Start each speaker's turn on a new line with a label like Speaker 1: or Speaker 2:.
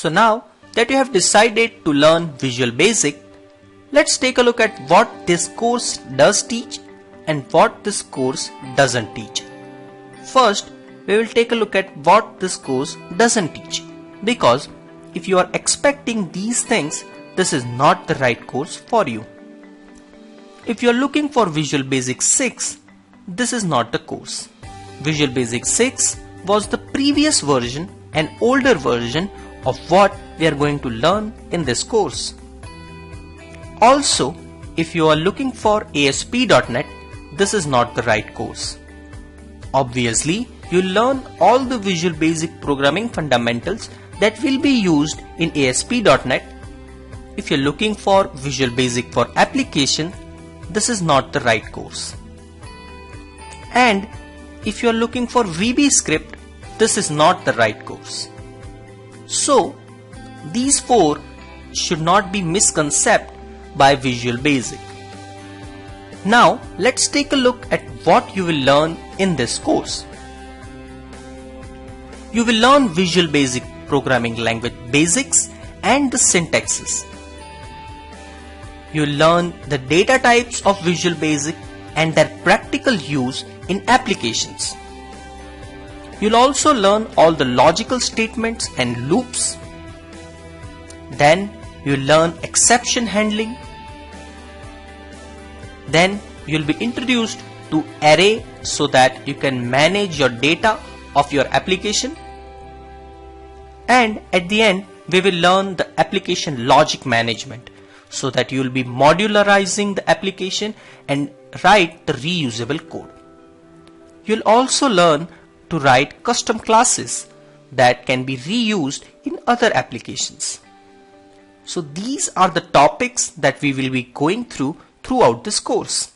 Speaker 1: So now that you have decided to learn Visual Basic, let's take a look at what this course does teach and what this course doesn't teach. First, we will take a look at what this course doesn't teach, because if you are expecting these things, this is not the right course for you. If you are looking for Visual Basic 6, this is not the course. Visual Basic 6 was the previous version, an older version of what we are going to learn in this course. Also, if you are looking for ASP.NET, this is not the right course. Obviously, you'll learn all the Visual Basic programming fundamentals that will be used in ASP.NET. If you're looking for Visual Basic for application, this is not the right course. And if you're looking for VB Script, this is not the right course. So, these four should not be misconceived by Visual Basic. Now, let's take a look at what you will learn in this course. You will learn Visual Basic programming language basics and the syntaxes. You will learn the data types of Visual Basic and their practical use in applications. You'll also learn all the logical statements and loops. Then you'll learn exception handling. Then you'll be introduced to array so that you can manage your data of your application. And at the end, we will learn the application logic management so that you will be modularizing the application and write the reusable code. You'll also learn to write custom classes that can be reused in other applications. So these are the topics that we will be going throughout this course.